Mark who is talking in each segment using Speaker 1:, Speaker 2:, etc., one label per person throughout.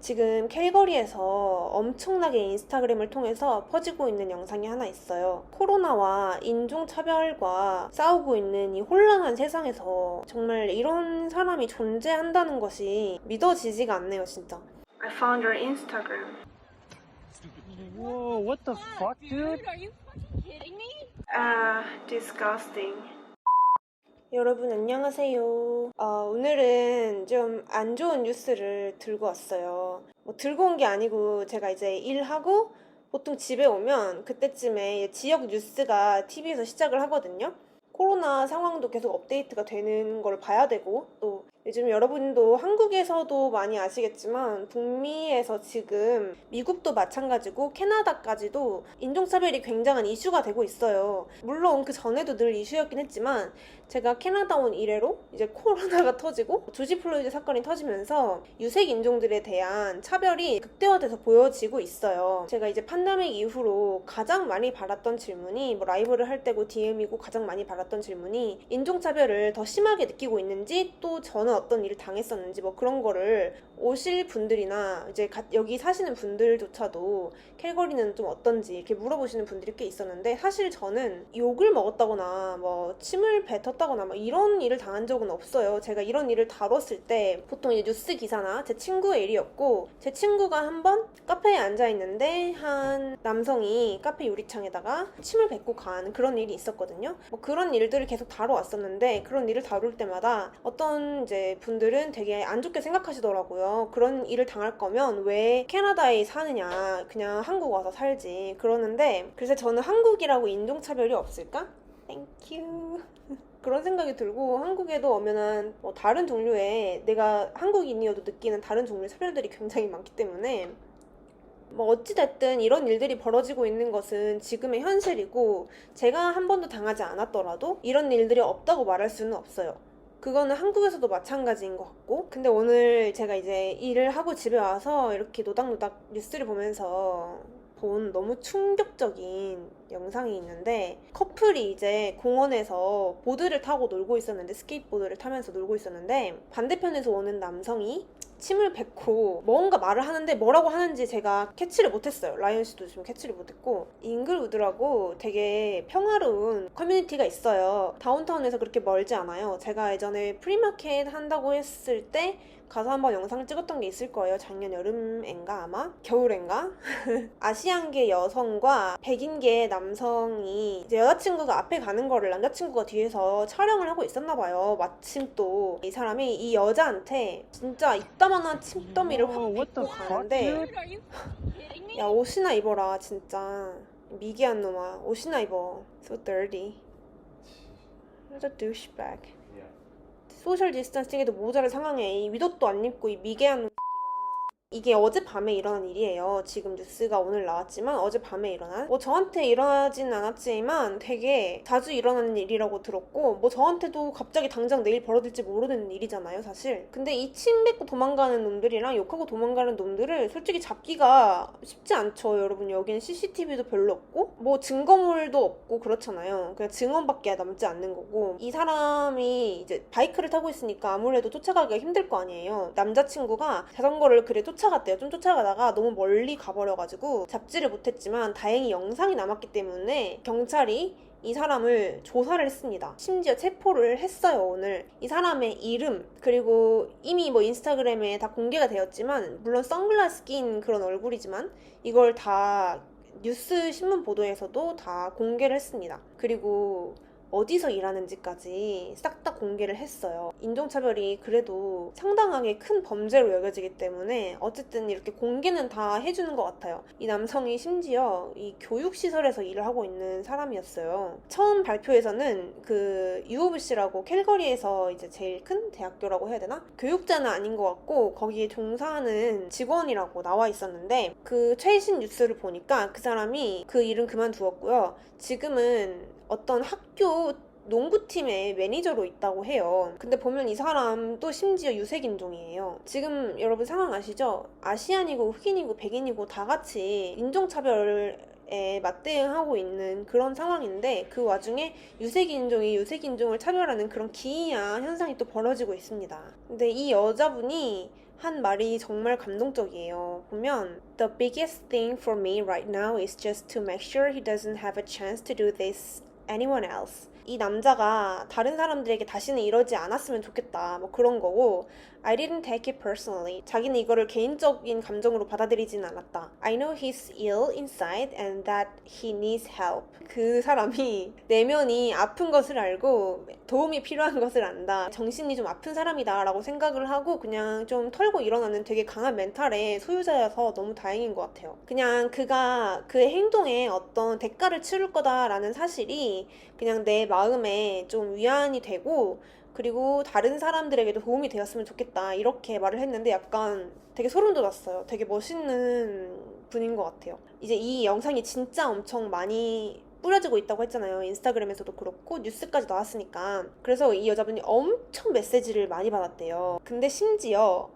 Speaker 1: 지금 캘거리에서 엄청나게 인스타그램을 통해서 퍼지고 있는 영상이 하나 있어요. 코로나와 인종차별과 싸우고 있는 이 혼란한 세상에서 정말 이런 사람이 존재한다는 것이 믿어지지가 않네요, 진짜. I found your Instagram.
Speaker 2: Whoa, what the fuck, dude?
Speaker 3: Are you fucking kidding me?
Speaker 1: Disgusting. 여러분 안녕하세요. 오늘은 좀 안 좋은 뉴스를 들고 왔어요. 들고 온 게 아니고 제가 이제 일하고 보통 집에 오면 그때쯤에 지역 뉴스가 TV에서 시작을 하거든요. 코로나 상황도 계속 업데이트가 되는 걸 봐야 되고, 또 요즘 여러분도 한국에서도 많이 아시겠지만 북미에서 지금 미국도 마찬가지고 캐나다까지도 인종차별이 굉장한 이슈가 되고 있어요. 물론 그 전에도 늘 이슈였긴 했지만 제가 캐나다 온 이래로 이제 코로나가 터지고 조지 플로이드 사건이 터지면서 유색 인종들에 대한 차별이 극대화돼서 보여지고 있어요. 제가 이제 팬데믹 이후로 가장 많이 받았던 질문이 라이브를 할 때고 DM이고 가장 많이 받았던 질문이 인종차별을 더 심하게 느끼고 있는지, 또 저는 어떤 일을 당했었는지 그런 거를 오실 분들이나 이제 여기 사시는 분들조차도 캘거리는 좀 어떤지 이렇게 물어보시는 분들이 꽤 있었는데, 사실 저는 욕을 먹었다거나 침을 뱉었다거나 이런 일을 당한 적은 없어요. 제가 이런 일을 다뤘을 때 보통 이제 뉴스 기사나 제 친구의 일이었고, 제 친구가 한번 카페에 앉아 있는데 한 남성이 카페 유리창에다가 침을 뱉고 간 그런 일이 있었거든요. 그런 일들을 계속 다뤄왔었는데, 그런 일을 다룰 때마다 어떤 이제 분들은 되게 안 좋게 생각하시더라고요. 그런 일을 당할 거면 왜 캐나다에 사느냐, 그냥 한국 와서 살지 그러는데, 글쎄 저는 한국이라고 인종차별이 없을까? 땡큐. 그런 생각이 들고, 한국에도 오면은 다른 종류의, 내가 한국인이어도 느끼는 다른 종류의 차별들이 굉장히 많기 때문에 어찌됐든 이런 일들이 벌어지고 있는 것은 지금의 현실이고, 제가 한 번도 당하지 않았더라도 이런 일들이 없다고 말할 수는 없어요. 그거는 한국에서도 마찬가지인 것 같고. 근데 오늘 제가 이제 일을 하고 집에 와서 이렇게 노닥노닥 뉴스를 보면서 본 너무 충격적인 영상이 있는데, 커플이 이제 공원에서 보드를 타고 놀고 있었는데, 스케이트보드를 타면서 놀고 있었는데, 반대편에서 오는 남성이 침을 뱉고 뭔가 말을 하는데 뭐라고 하는지 제가 캐치를 못했어요. 라이언 씨도 지금 캐치를 못했고, 잉글우드라고 되게 평화로운 커뮤니티가 있어요. 다운타운에서 그렇게 멀지 않아요. 제가 예전에 프리마켓 한다고 했을 때 가서 한번 영상을 찍었던 게 있을 거예요. 작년 여름엔가 아마? 겨울엔가? 아시안계 여성과 백인계 남성이 이제 여자친구가 앞에 가는 거를 남자친구가 뒤에서 촬영을 하고 있었나 봐요. 마침 또 이 사람이 이 여자한테 진짜 이따만한 침더미를 확 뱉고 가는데,
Speaker 3: Are you fucking kidding me?
Speaker 1: 야 옷이나 입어라 진짜, 미개한 놈아, 옷이나 입어. So dirty. What a douchebag. 소셜 디스턴싱에도 모자랄 상황에 이 윗옷도 안 입고 이 미개한 이게 어젯밤에 일어난 일이에요. 지금 뉴스가 오늘 나왔지만 어젯밤에 일어난, 저한테 일어나진 않았지만 되게 자주 일어나는 일이라고 들었고, 저한테도 갑자기 당장 내일 벌어질지 모르는 일이잖아요, 사실. 근데 이 침 뱉고 도망가는 놈들이랑 욕하고 도망가는 놈들을 솔직히 잡기가 쉽지 않죠. 여러분, 여기는 CCTV도 별로 없고 증거물도 없고 그렇잖아요. 그냥 증언밖에 남지 않는 거고, 이 사람이 이제 바이크를 타고 있으니까 아무래도 쫓아가기가 힘들 거 아니에요. 남자친구가 자전거를 그래 쫓아갔대요. 좀 쫓아가다가 너무 멀리 가버려가지고 잡지를 못했지만 다행히 영상이 남았기 때문에 경찰이 이 사람을 조사를 했습니다. 심지어 체포를 했어요, 오늘. 이 사람의 이름, 그리고 이미 인스타그램에 다 공개가 되었지만, 물론 선글라스 낀 그런 얼굴이지만 이걸 다 뉴스 신문 보도에서도 다 공개를 했습니다. 그리고 어디서 일하는지까지 싹 다 공개를 했어요. 인종차별이 그래도 상당하게 큰 범죄로 여겨지기 때문에 어쨌든 이렇게 공개는 다 해주는 것 같아요. 이 남성이 심지어 이 교육시설에서 일을 하고 있는 사람이었어요. 처음 발표에서는 그 UofC라고 캘거리에서 이제 제일 큰 대학교라고 해야 되나? 교육자는 아닌 것 같고 거기에 종사하는 직원이라고 나와 있었는데, 그 최신 뉴스를 보니까 그 사람이 그 일은 그만두었고요. 지금은 어떤 학교 농구팀의 매니저로 있다고 해요. 근데 보면 이 사람도 심지어 유색인종이에요. 지금 여러분 상황 아시죠? 아시안이고 흑인이고 백인이고 다 같이 인종차별에 맞대응하고 있는 그런 상황인데, 그 와중에 유색인종이 유색인종을 차별하는 그런 기이한 현상이 또 벌어지고 있습니다. 근데 이 여자분이 한 말이 정말 감동적이에요. 보면 The biggest thing for me right now is just to make sure he doesn't have a chance to do this anyone else. 이 남자가 다른 사람들에게 다시는 이러지 않았으면 좋겠다. 뭐 그런 거고 I didn't take it personally. 자기는 이거를 개인적인 감정으로 받아들이진 않았다. I know he's ill inside and that he needs help. 그 사람이 내면이 아픈 것을 알고 도움이 필요한 것을 안다. 정신이 좀 아픈 사람이다 라고 생각을 하고 그냥 좀 털고 일어나는 되게 강한 멘탈의 소유자여서 너무 다행인 것 같아요. 그냥 그가 그의 행동에 어떤 대가를 치를 거다라는 사실이 그냥 내 마음에 좀 위안이 되고 그리고 다른 사람들에게도 도움이 되었으면 좋겠다 이렇게 말을 했는데 약간 되게 소름 돋았어요. 되게 멋있는 분인 것 같아요. 이제 이 영상이 진짜 엄청 많이 뿌려지고 있다고 했잖아요. 인스타그램에서도 그렇고 뉴스까지 나왔으니까. 그래서 이 여자분이 엄청 메시지를 많이 받았대요. 근데 심지어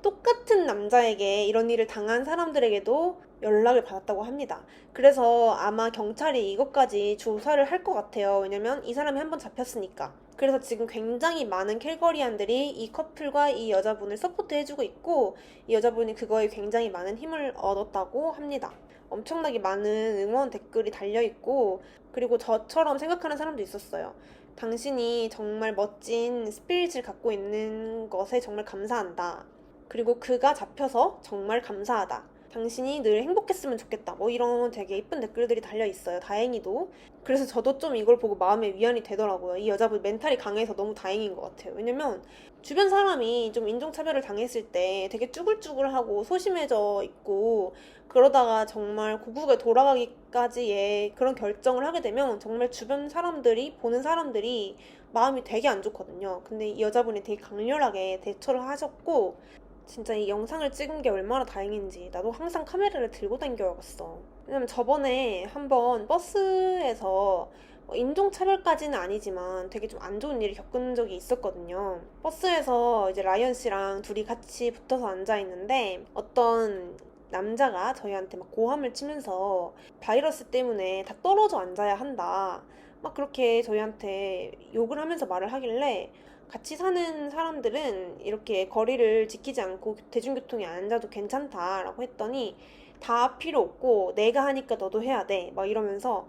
Speaker 1: 똑같은 남자에게 이런 일을 당한 사람들에게도 연락을 받았다고 합니다. 그래서 아마 경찰이 이것까지 조사를 할 것 같아요. 왜냐면 이 사람이 한번 잡혔으니까. 그래서 지금 굉장히 많은 캘거리안들이 이 커플과 이 여자분을 서포트해주고 있고 이 여자분이 그거에 굉장히 많은 힘을 얻었다고 합니다. 엄청나게 많은 응원 댓글이 달려있고 그리고 저처럼 생각하는 사람도 있었어요. 당신이 정말 멋진 스피릿을 갖고 있는 것에 정말 감사한다. 그리고 그가 잡혀서 정말 감사하다. 당신이 늘 행복했으면 좋겠다. 뭐 이런 되게 예쁜 댓글들이 달려있어요. 다행히도. 그래서 저도 좀 이걸 보고 마음에 위안이 되더라고요. 이 여자분 멘탈이 강해서 너무 다행인 것 같아요. 왜냐면 주변 사람이 좀 인종차별을 당했을 때 되게 쭈글쭈글하고 소심해져 있고 그러다가 정말 고국에 돌아가기까지의 그런 결정을 하게 되면 정말 주변 사람들이 보는 사람들이 마음이 되게 안 좋거든요. 근데 이 여자분이 되게 강렬하게 대처를 하셨고 진짜 이 영상을 찍은 게 얼마나 다행인지 나도 항상 카메라를 들고 다녀야겠어. 왜냐면 저번에 한번 버스에서 인종차별까지는 아니지만 되게 좀 안 좋은 일을 겪은 적이 있었거든요. 버스에서 이제 라이언 씨랑 둘이 같이 붙어서 앉아있는데 어떤 남자가 저희한테 막 고함을 치면서 바이러스 때문에 다 떨어져 앉아야 한다. 막 그렇게 저희한테 욕을 하면서 말을 하길래 같이 사는 사람들은 이렇게 거리를 지키지 않고 대중교통에 앉아도 괜찮다라고 했더니 다 필요 없고 내가 하니까 너도 해야 돼 막 이러면서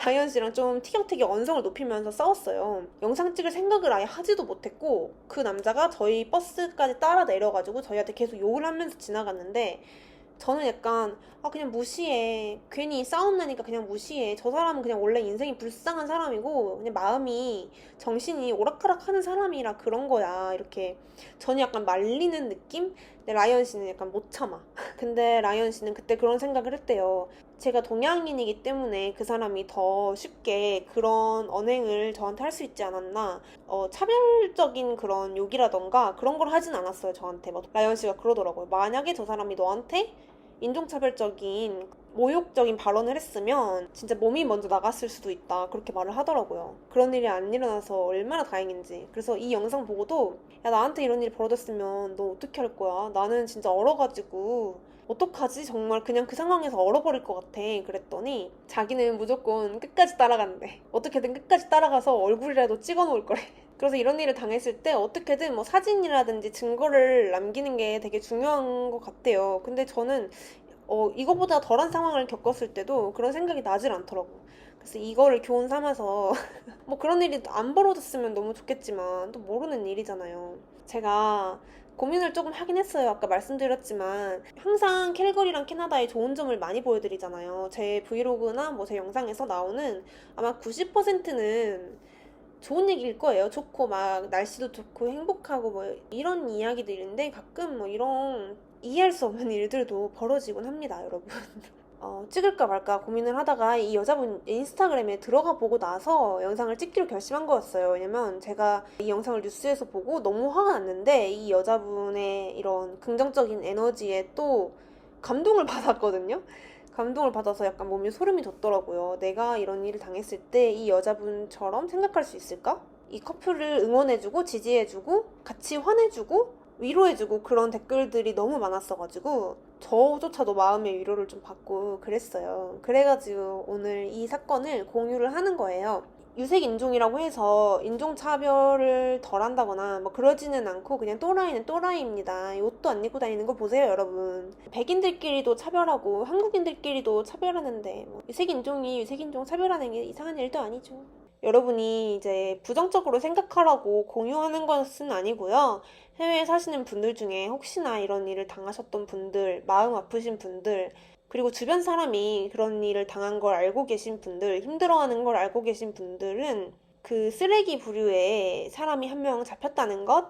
Speaker 1: 라이언 씨랑 좀 티격태격 언성을 높이면서 싸웠어요. 영상 찍을 생각을 아예 하지도 못했고 그 남자가 저희 버스까지 따라 내려가지고 저희한테 계속 욕을 하면서 지나갔는데 저는 약간 그냥 무시해. 괜히 싸움 나니까 그냥 무시해. 저 사람은 그냥 원래 인생이 불쌍한 사람이고 그냥 마음이 정신이 오락가락하는 사람이라 그런 거야. 이렇게 저는 약간 말리는 느낌? 근데 라이언 씨는 약간 못 참아. 근데 라이언 씨는 그때 그런 생각을 했대요. 제가 동양인이기 때문에 그 사람이 더 쉽게 그런 언행을 저한테 할 수 있지 않았나. 차별적인 그런 욕이라던가 그런 걸 하진 않았어요, 저한테. 라이언 씨가 그러더라고요. 만약에 저 사람이 너한테 인종차별적인 모욕적인 발언을 했으면 진짜 몸이 먼저 나갔을 수도 있다 그렇게 말을 하더라고요. 그런 일이 안 일어나서 얼마나 다행인지. 그래서 이 영상 보고도 야 나한테 이런 일이 벌어졌으면 너 어떻게 할 거야? 나는 진짜 얼어가지고 어떡하지? 정말 그냥 그 상황에서 얼어버릴 것 같아. 그랬더니 자기는 무조건 끝까지 따라간대. 어떻게든 끝까지 따라가서 얼굴이라도 찍어놓을 거래. 그래서 이런 일을 당했을 때 어떻게든 뭐 사진이라든지 증거를 남기는 게 되게 중요한 것 같아요. 근데 저는 이거보다 덜한 상황을 겪었을 때도 그런 생각이 나질 않더라고. 그래서 이거를 교훈 삼아서 뭐 그런 일이 안 벌어졌으면 너무 좋겠지만 또 모르는 일이잖아요. 제가 고민을 조금 하긴 했어요. 아까 말씀드렸지만 항상 캘거리랑 캐나다의 좋은 점을 많이 보여드리잖아요. 제 브이로그나 뭐 제 영상에서 나오는 아마 90%는 좋은 얘기일 거예요. 좋고 막 날씨도 좋고 행복하고 뭐 이런 이야기들인데 가끔 뭐 이런 이해할 수 없는 일들도 벌어지곤 합니다, 여러분. 찍을까 말까 고민을 하다가 이 여자분 인스타그램에 들어가 보고 나서 영상을 찍기로 결심한 거였어요. 왜냐면 제가 이 영상을 뉴스에서 보고 너무 화가 났는데 이 여자분의 이런 긍정적인 에너지에 또 감동을 받았거든요. 감동을 받아서 약간 몸이 소름이 돋더라고요. 내가 이런 일을 당했을 때 이 여자분처럼 생각할 수 있을까? 이 커플을 응원해주고 지지해주고 같이 화내주고 위로해주고 그런 댓글들이 너무 많았어가지고 저조차도 마음의 위로를 좀 받고 그랬어요. 그래가지고 오늘 이 사건을 공유를 하는 거예요. 유색 인종이라고 해서 인종차별을 덜 한다거나 뭐 그러지는 않고 그냥 또라이는 또라이입니다. 이 옷도 안 입고 다니는 거 보세요, 여러분. 백인들끼리도 차별하고 한국인들끼리도 차별하는데 뭐 유색 인종이 유색 인종 차별하는 게 이상한 일도 아니죠. 여러분이 이제 부정적으로 생각하라고 공유하는 것은 아니고요. 해외에 사시는 분들 중에 혹시나 이런 일을 당하셨던 분들, 마음 아프신 분들, 그리고 주변 사람이 그런 일을 당한 걸 알고 계신 분들, 힘들어하는 걸 알고 계신 분들은 그 쓰레기 부류에 사람이 한 명 잡혔다는 것,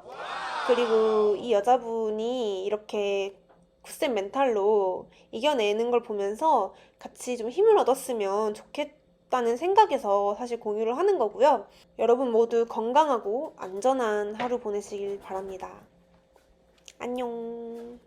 Speaker 1: 그리고 이 여자분이 이렇게 굳센 멘탈로 이겨내는 걸 보면서 같이 좀 힘을 얻었으면 좋겠다는 생각에서 사실 공유를 하는 거고요. 여러분 모두 건강하고 안전한 하루 보내시길 바랍니다. 안녕.